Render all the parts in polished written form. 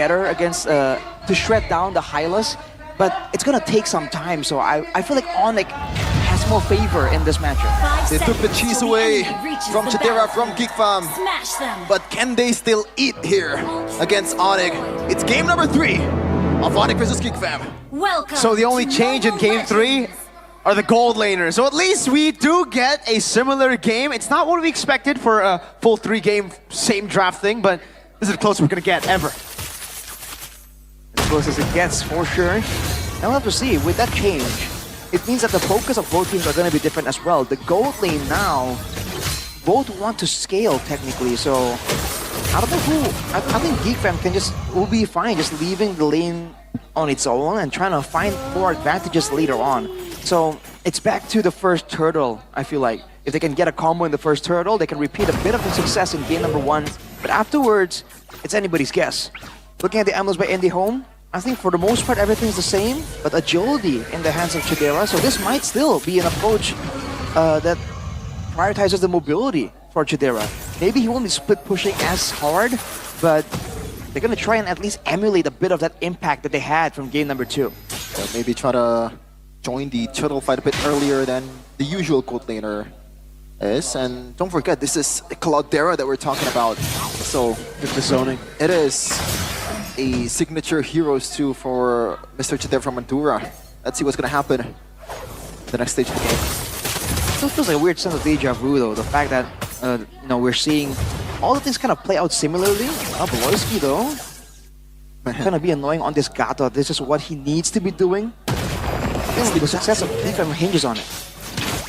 better against to shred down the Hylas, but it's gonna take some time. So I feel like onic has more favor in this matchup. They took the cheese away from Chidera, from Geekfam. Smash them. But can they still eat here against onic? It's game number 3 of onic versus Geekfam. Welcome. So the only change in game 3 are the gold laners. So at least we do get a similar game. It's not what we expected for a full 3-game same draft thing, but this is the closest we're gonna get ever. As close as it gets, for sure. And we'll have to see, with that change, it means that the focus of both teams are going to be different as well. The gold lane now, both want to scale technically, so I don't know who. I think Geekfam will be fine just leaving the lane on its own and trying to find more advantages later on. So it's back to the first turtle, I feel like. If they can get a combo in the first turtle, they can repeat a bit of the success in game number 1. But afterwards, it's anybody's guess. Looking at the emblems by IndyHome, I think for the most part everything's the same, but agility in the hands of Chidera. So this might still be an approach that prioritizes the mobility for Chidera. Maybe he won't be split pushing as hard, but they're gonna try and at least emulate a bit of that impact that they had from game number 2. So maybe try to join the turtle fight a bit earlier than the usual gold laner is. And don't forget, this is Cloudera that we're talking about. So With the zoning. it is a signature heroes too for Mr. Chidera from Mandura. Let's see what's gonna happen the next stage of the game. Still feels like a weird sense of deja vu though, the fact that you know, we're seeing all the things kind of play out similarly. Beloyski though, gonna be annoying on this Gato. This is what he needs to be doing. The success of Geekfam hinges on it.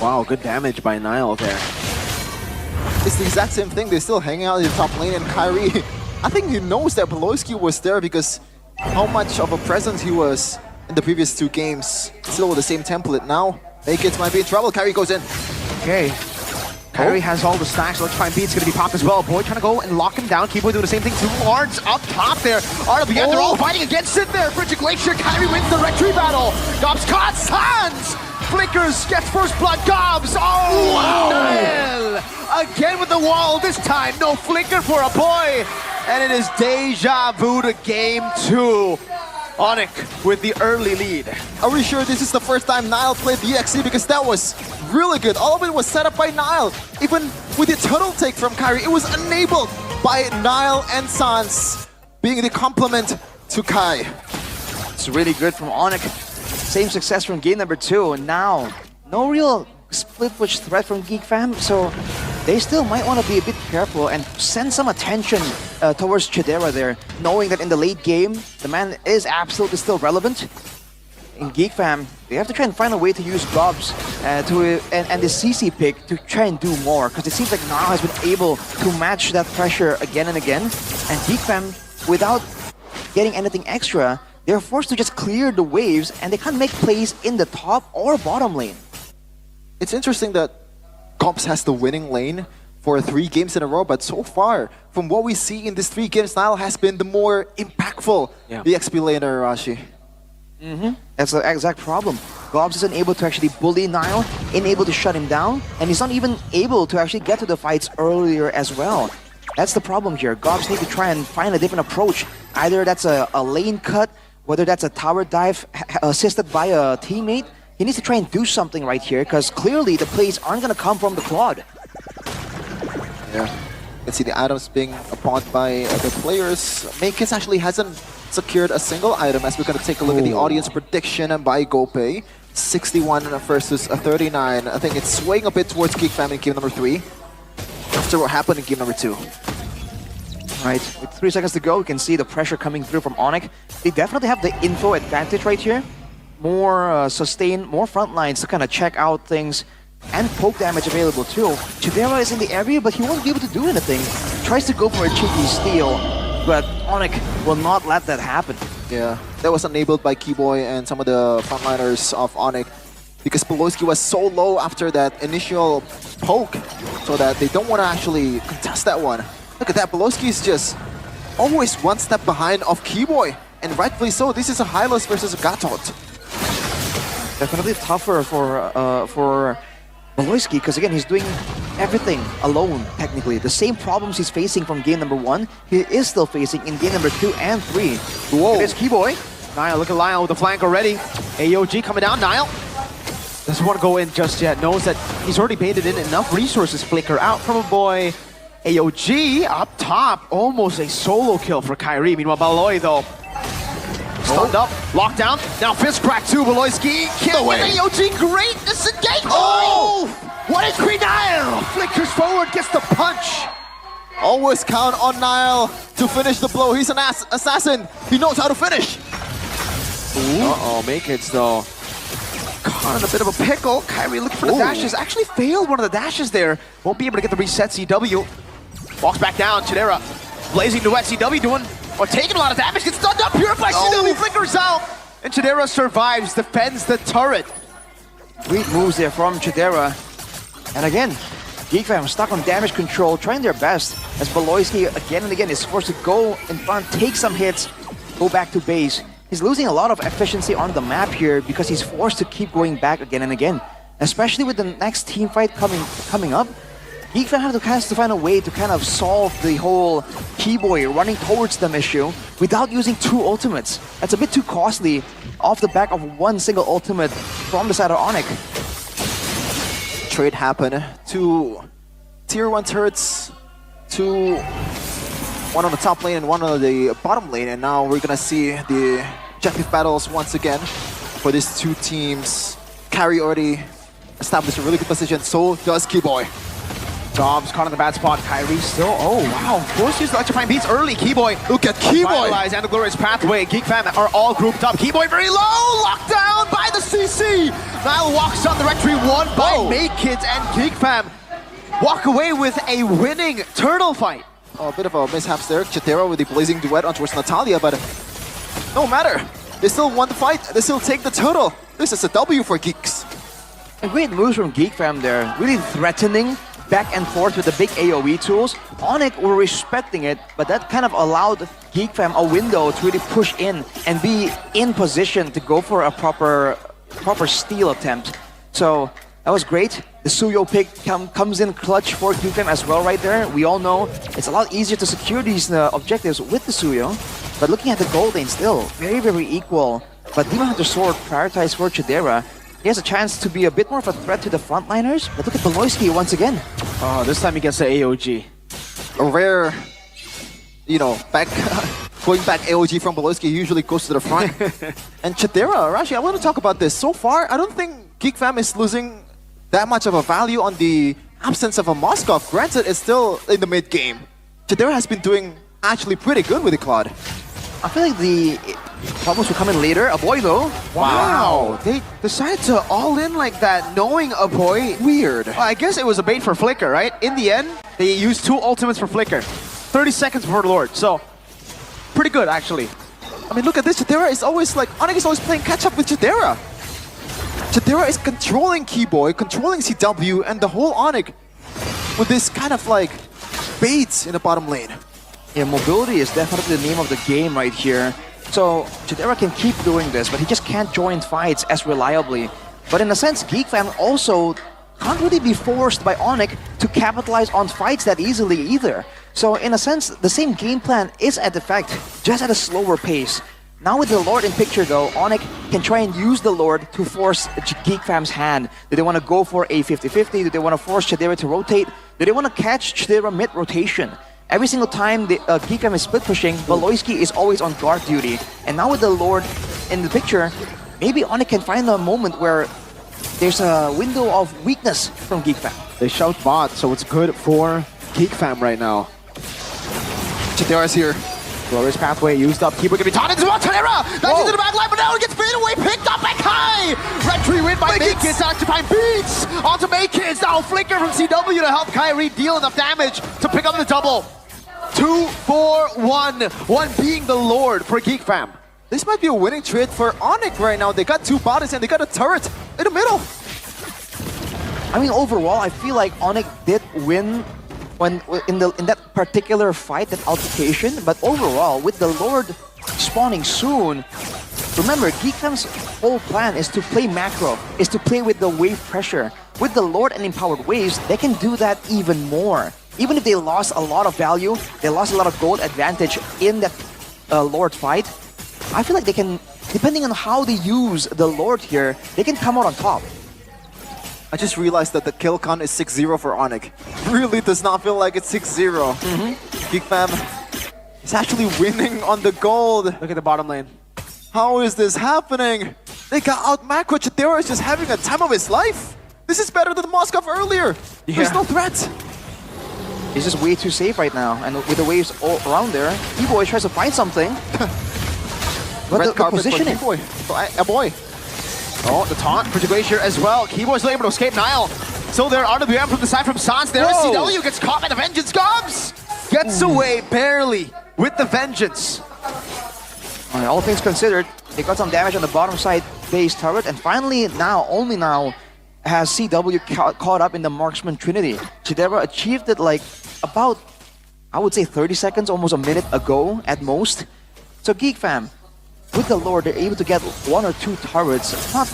Wow, good damage by Nile there. It's the exact same thing. They're still hanging out in the top lane, and Kyrie, I think he knows that Beloyski was there because how much of a presence he was in the previous 2 games. Still with the same template now. Nakeds might be in trouble. Kyrie goes in. Okay. Kyrie has all the stacks. Let's try and beat. It's going to be popped as well. Boy trying to go and lock him down. Keyboy doing the same thing. 2 wards up top there. RWF, they're all fighting against it there. Bridget Glacier. Kyrie wins the retreat battle. Gobs caught. Sans! Flickers. Gets first blood. Gobs. Oh, wow. Again with the wall. This time, no flicker for a boy. And it is deja vu to game 2. onic with the early lead. Are we sure this is the first time Nile played DXC? Because that was really good. All of it was set up by Nile. Even with the turtle take from Kyrie, it was enabled by Nile and Sans being the complement to Kai. It's really good from onic. Same success from game number 2, and now no real split push threat from Geekfam, so they still might want to be a bit careful and send some attention towards Chidera there, knowing that in the late game, the man is absolutely still relevant. In Geekfam, they have to try and find a way to use Gobs and the CC pick to try and do more, because it seems like Nile has been able to match that pressure again and again, and Geekfam, without getting anything extra, they're forced to just clear the waves, and they can't make plays in the top or bottom lane. It's interesting that Gobs has the winning lane for 3 games in a row, but so far, from what we see in these 3 games, Nile has been the more impactful EXP laner, Rashi. That's the exact problem. Gobs isn't able to actually bully Nile, unable to shut him down, and he's not even able to actually get to the fights earlier as well. That's the problem here. Gobs need to try and find a different approach. Either that's a lane cut, whether that's a tower dive assisted by a teammate. He needs to try and do something right here, because clearly the plays aren't going to come from the Claude. Yeah. You can see the items being bought by the players. Makis actually hasn't secured a single item, as we're going to take a look at the audience prediction by GoPay. 61 versus 39. I think it's swaying a bit towards Geekfam in game number 3. After what happened in game number 2. Right, with 3 seconds to go, you can see the pressure coming through from onic. They definitely have the info advantage right here. More sustained, more front lines to kind of check out things, and poke damage available too. Chidera is in the area, but he won't be able to do anything. Tries to go for a cheeky steal, but onic will not let that happen. Yeah, that was enabled by Keyboy and some of the frontliners of onic, because Beloyski was so low after that initial poke, so that they don't want to actually contest that one. Look at that, Beloyski is just always one step behind of Keyboy, and rightfully so. This is a Hylos versus a Gatot. Definitely tougher for Maloyski, because again, he's doing everything alone, technically. The same problems he's facing from game number 1, he is still facing in game number 2 and 3. Whoa. There's Keyboy. Niall, look at Lyle with the flank already. AOG coming down. Niall doesn't want to go in just yet. Knows that he's already baited in enough resources. Flicker out from a boy. AOG up top. Almost a solo kill for Kyrie. Meanwhile, Baloy, though, stunned up. Locked down. Now fist crack too. Baloyski can't get AOG. Great disengagement. Oh! What is Green Niall? Flickers forward, gets the punch. Always count on Niall to finish the blow. He's an assassin. He knows how to finish. Uh-oh, make it though. Caught in a bit of a pickle. Kyrie looking for the dashes. Actually failed one of the dashes there. Won't be able to get the reset. CW walks back down. Chidera blazing duet. CW doing or taking a lot of damage. Gets stunned up. Purifies. CW flickers out. And Chidera survives. Defends the turret. Great moves there from Chidera. And again, GeekFam stuck on damage control, trying their best as Baloyski again and again is forced to go in front, take some hits, go back to base. He's losing a lot of efficiency on the map here because he's forced to keep going back again and again. Especially with the next team fight coming up, GeekFam has to find a way to kind of solve the whole Keyboy running towards them issue without using 2 ultimates. That's a bit too costly off the back of one single ultimate from the side of onic. Trade happened. 2 tier 1 turrets, 2 one on the top lane and one on the bottom lane, and now we're gonna see the objective battles once again for these 2 teams. Carry already established a really good position, so does Keyboy. Dobbs caught in the bad spot. Kyrie still. Oh wow! Forced to use the electrifying beats early. Keyboy. Look at Keyboy. Vitalize and the glorious pathway. GeekFam are all grouped up. Keyboy very low. Locked down by the CC. Niall walks on the rectory. Won by Make Kids, and GeekFam walk away with a winning turtle fight. Oh, a bit of a mishaps there. Chidera with the blazing duet on towards Natalia, but no matter. They still won the fight. They still take the turtle. This is a W for Geeks. And great moves from GeekFam there, really threatening back and forth with the big AoE tools. onic were respecting it, but that kind of allowed GeekFam a window to really push in and be in position to go for a proper steal attempt. So that was great. The Suyo pick comes in clutch for GeekFam as well right there. We all know it's a lot easier to secure these objectives with the Suyo. But looking at the gold lane still, very, very equal. But Demon Hunter Sword prioritized for Chidera. He has a chance to be a bit more of a threat to the frontliners. But look at Baloyski once again. Oh, this time he gets the AOG. A rare, back going back AOG from Baloyski usually goes to the front. And Chidera, Rashi, I want to talk about this. So far, I don't think GeekFam is losing that much of a value on the absence of a Moskov. Granted, it's still in the mid game. Chidera has been doing actually pretty good with the Claude. I feel like the problems will come in later. A boy though. Wow. They decided to all in like that, knowing a boy. Weird. Well, I guess it was a bait for Flicker, right? In the end, they used 2 ultimates for Flicker. 30 seconds before the Lord. So, pretty good actually. I mean, look at this. Chidera is always like, onic is always playing catch up with Chidera. Chidera is controlling Keyboy, controlling CW, and the whole onic with this kind of like baits in the bottom lane. Yeah, mobility is definitely the name of the game right here. So Chidera can keep doing this, but he just can't join fights as reliably. But in a sense, GeekFam also can't really be forced by onic to capitalize on fights that easily either. So in a sense, the same game plan is at effect, just at a slower pace. Now with the Lord in picture though, onic can try and use the Lord to force GeekFam's hand. Do they want to go for a 50-50? Do they want to force Chidera to rotate? Do they want to catch Chidera mid-rotation? Every single time the GeekFam is split pushing, Baloyski is always on guard duty. And now with the Lord in the picture, maybe onic can find a moment where there's a window of weakness from GeekFam. They shout bot, so it's good for GeekFam right now. Chidera's here. Glorious pathway used up. Keeper gonna be taught into Chidera! That's into the back line, but now it gets faded away, picked up by Kai! Red tree win by Make Kids, electrifying beats! Onto Make Kids, now Flicker from CW to help Kyrie deal enough damage to pick up the double. 2-4-1, one being the Lord for GeekFam. This might be a winning trade for onic right now. They got 2 bodies and they got a turret in the middle. I mean, overall, I feel like onic did win when in that particular fight, that altercation. But overall, with the Lord spawning soon, remember, GeekFam's whole plan is to play macro, is to play with the wave pressure. with the Lord and Empowered Waves, they can do that even more. Even if they lost a lot of value, they lost a lot of gold advantage in that Lord fight, I feel like they can, depending on how they use the Lord here, they can come out on top. I just realized that the kill count is 6-0 for onic. Really does not feel like it's 6-0. Geek Fam is actually winning on the gold. Look at the bottom lane. How is this happening? They got out macro. Chidera is just having a time of his life. This is better than Moskov earlier. There's no threat. He's just way too safe right now, and with the waves all around there, B-Boy tries to find something. But Red the carpet positioning. for boy. Oh, the taunt for Glacier as well. Keyboard's still able to escape Nile. So there, RWM from the side from Sans. There is CW, gets caught by the Vengeance. Gobs gets away barely with the Vengeance. All things considered, they got some damage on the bottom side base turret, and finally now, only now, has CW caught up in the Marksman Trinity. Chidera achieved it like about, I would say 30 seconds, almost a minute ago at most. So Geek Fam, with the Lord, they're able to get 1 or 2 turrets, not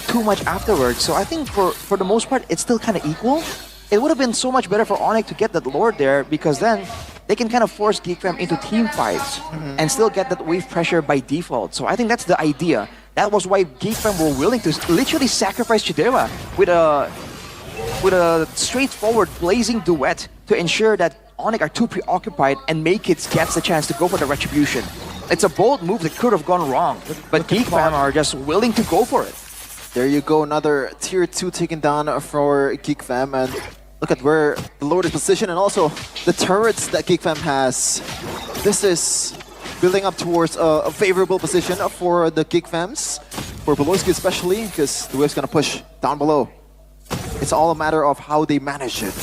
too much afterwards. So I think for the most part, it's still kind of equal. It would have been so much better for onic to get that Lord there, because then they can kind of force Geek Fam into team fights and still get that wave pressure by default. So I think that's the idea. That was why Geek Fam were willing to literally sacrifice Chidera with a straightforward blazing duet to ensure that onic are too preoccupied and Maykits gets the chance to go for the retribution. It's a bold move that could have gone wrong, but Geek Fam are just willing to go for it. There you go, another tier 2 taken down for Geek Fam, and look at where the Lord is positioned and also the turrets that Geek Fam has. This is building up towards a favorable position for the Geek Fams, for Beloyski especially, because the wave's gonna push down below. It's all a matter of how they manage it.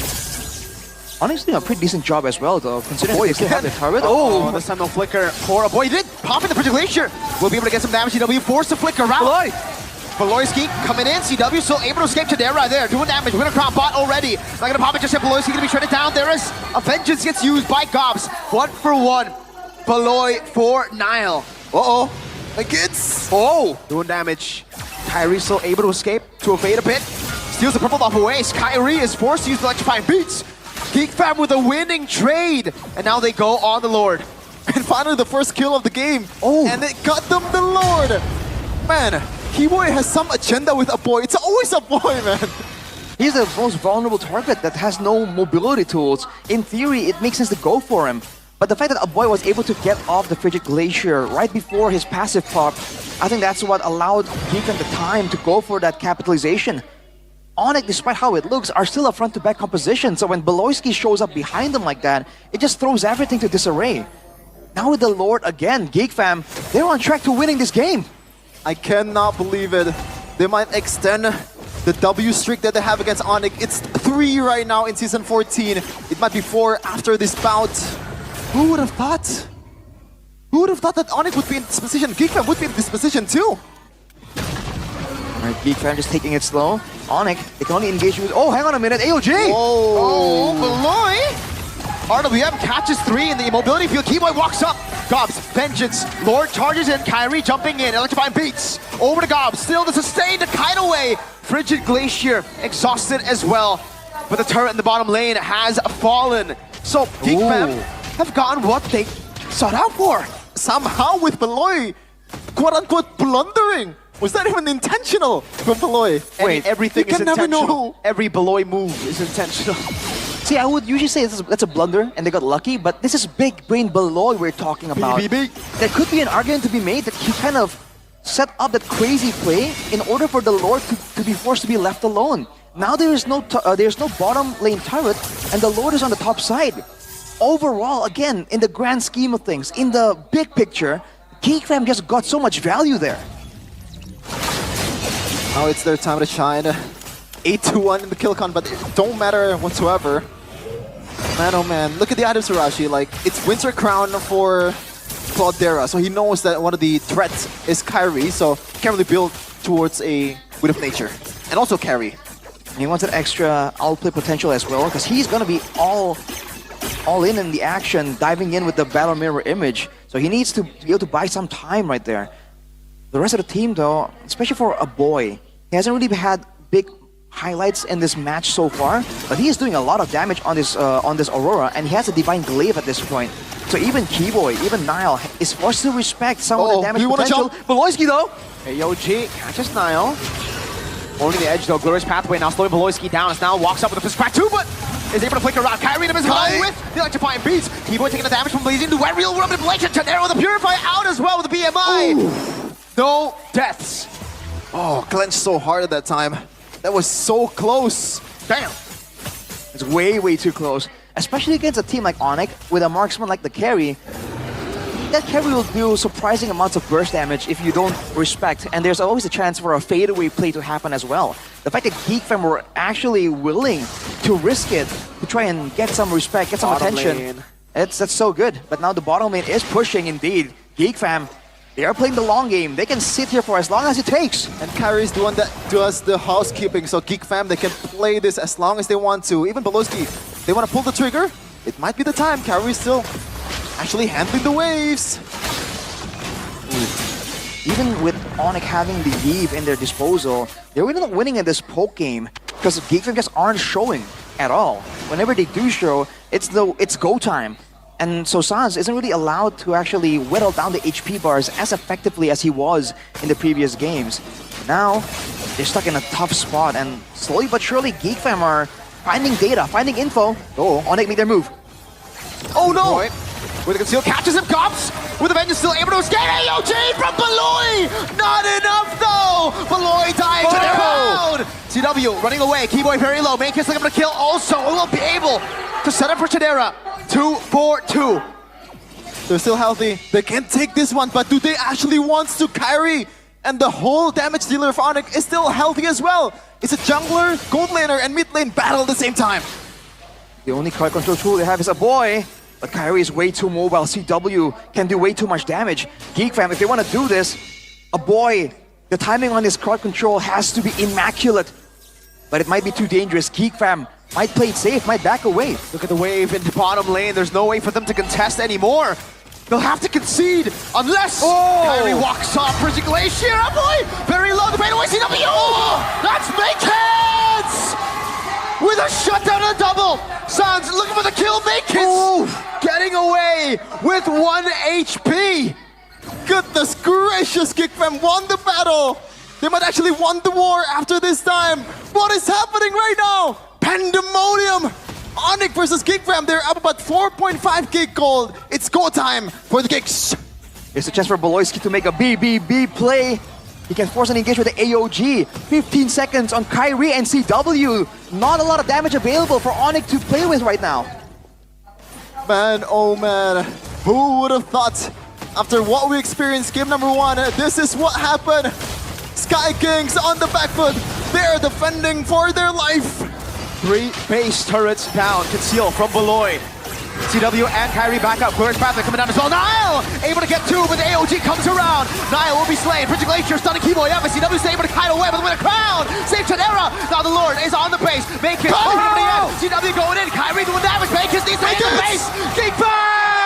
Honestly, a pretty decent job as well, though, considering they still have the turret. Oh, this time no flicker for a boy. He did pop in the Glacier. Will be able to get some damage. CW forced to flicker around. Beloyski coming in. CW still able to escape Chidera there, doing damage. Winter Crown bot already. Not gonna pop it just yet. Beloyski gonna be shredded down. There is a Vengeance gets used by Gobs. 1 for 1. Beloy for Nile. Uh-oh. The kids. Oh, doing damage. Kyrie still able to escape to evade a bit. Steals the purple buff away. Kyrie is forced to use the electrifying beats. Geek Fam with a winning trade. And now they go on the Lord. And finally the first kill of the game. Oh. And it got them the Lord. Man, Keyboy has some agenda with a boy. It's always a boy, man. He's the most vulnerable target that has no mobility tools. In theory, it makes sense to go for him. But the fact that a boy was able to get off the Frigid Glacier right before his passive pop, I think that's what allowed Geek Fam the time to go for that capitalization. onic, despite how it looks, are still a front-to-back composition, so when Beloyski shows up behind them like that, it just throws everything to disarray. Now with the Lord again, Geek Fam, they're on track to winning this game. I cannot believe it. They might extend the W streak that they have against onic. It's 3 right now in Season 14. It might be 4 after this bout. Who would have thought? Who would have thought that onic would be in this position? Geek Fam would be in this position too. Alright, Geek Fam just taking it slow. onic, they can only engage with... Oh, hang on a minute, AOG! Oh, Beloy! RWM catches 3 in the mobility field. Keyboy walks up. Gobs, Vengeance. Lord charges in. Kyrie jumping in. Electrifying beats. Over to Gobs. Still the sustain to kite away. Frigid Glacier exhausted as well. But the turret in the bottom lane has fallen. So Geek Fam have gotten what they sought out for. Somehow with Beloy, quote-unquote blundering. Was that even intentional from Beloy? Wait, everything you is can never intentional. know. Every Beloy move is intentional. See, I would usually say that's a blunder and they got lucky, but this is big brain Beloy we're talking about. There could be an argument to be made that he kind of set up that crazy play in order for the Lord to be forced to be left alone. Now there's no bottom lane turret and the Lord is on the top side. Overall, again, in the grand scheme of things, in the big picture, Geek Fam just got so much value there. Now it's their time to shine. 8-1 in the kill count, but it don't matter whatsoever. Man, oh man, look at the items, Surashi. Like, it's Winter Crown for Cloudera, so he knows that one of the threats is Kyrie, so he can't really build towards a Wind of Nature. And also carry. He wants an extra outplay potential as well, because he's gonna be all in the action, diving in with the Battle Mirror image. So he needs to be able to buy some time right there. The rest of the team, though, especially for a boy, he hasn't really had big highlights in this match so far, but he is doing a lot of damage on this Aurora, and he has a Divine Glaive at this point. So even Keyboy, even Nile is forced to respect some of the damage potential. Beloyski though, AOG catches Nile. Holding the edge though, Glorious Pathway now slowing Beloyski down as now walks up with a fist crack too, but is able to flick around. Kyrie is along with the electrifying beats. Keyboy taking the damage from Blazing into a real world manipulation. Tadero with the Purify out as well with the BMI. Ooh. No deaths. Oh, clenched so hard at that time. That was so close. Damn. it's way too close. Especially against a team like onic with a marksman like the carry. That carry will do surprising amounts of burst damage if you don't respect, and there's always a chance for a fadeaway play to happen as well. The fact that GeekFam were actually willing to risk it to try and get some respect, get some attention, that's so good. But now the bottom lane is pushing indeed. GeekFam, they are playing the long game. They can sit here for as long as it takes. And Kyrie is the one that does the housekeeping, so GeekFam, they can play this as long as they want to. Even Beloyski, they want to pull the trigger. It might be the time. Kyrie still actually handling the waves. Even with onic having the Eve in their disposal, they're really not winning in this poke game because GeekFam just aren't showing at all. Whenever they do show, it's go time. And so Sans isn't really allowed to actually whittle down the HP bars as effectively as he was in the previous games. Now, they're stuck in a tough spot, and slowly but surely GeekFam are finding data, finding info. Oh, onic make their move. Oh no! Boy. With the conceal, catches him, cops! With the Vengeance still able to escape. AOG from Beloy! Not enough though! Beloy dying to the crowd! CW running away, Keyboy very low. Main Kiss looking for the kill also. Will be able to set up for Chidera. 2-4-2. They're still healthy. They can take this one, but do they actually want to carry? And the whole damage dealer of onic is still healthy as well. It's a jungler, gold laner, and mid lane battle at the same time. The only card control tool they have is a boy. But Kyrie is way too mobile. CW can do way too much damage. GeekFam, if they want to do this, a boy, the timing on his crowd control has to be immaculate. But it might be too dangerous. GeekFam might play it safe, might back away. Look at the wave in the bottom lane. There's no way for them to contest anymore. They'll have to concede unless Kyrie walks off. Bridging Glacier, oh boy! Very low, the bait away, CW! Oh, that's Makens! With a shutdown and a double! Sans looking for the kill, Makens! Getting away with 1 HP! Goodness gracious, GeekFam won the battle! They might actually won the war after this time! What is happening right now? Pandemonium! onic versus GeekFam, they're up about 4.5 gig gold. It's go time for the Geeks! There's a chance for Beloyski to make a BBB play. He can force an engage with the AOG. 15 seconds on Kyrie and CW. Not a lot of damage available for onic to play with right now. Man, oh man, who would have thought after what we experienced game number 1, this is what happened. Sky Kings on the back foot. They're defending for their life. 3 base turrets down, conceal from Beloy. CW and Kyrie back up. Glorious Pathway coming down as well. Nile able to get 2, but the AOG comes around. Nile will be slain. Bridging Glacier stunning Keyboy up. CW is able to kite away with a crown. Save Chidera. Now the Lord is on the base. Makens over the end. CW going in. Kyrie doing damage. Makens needs to hit the base. GeekFam!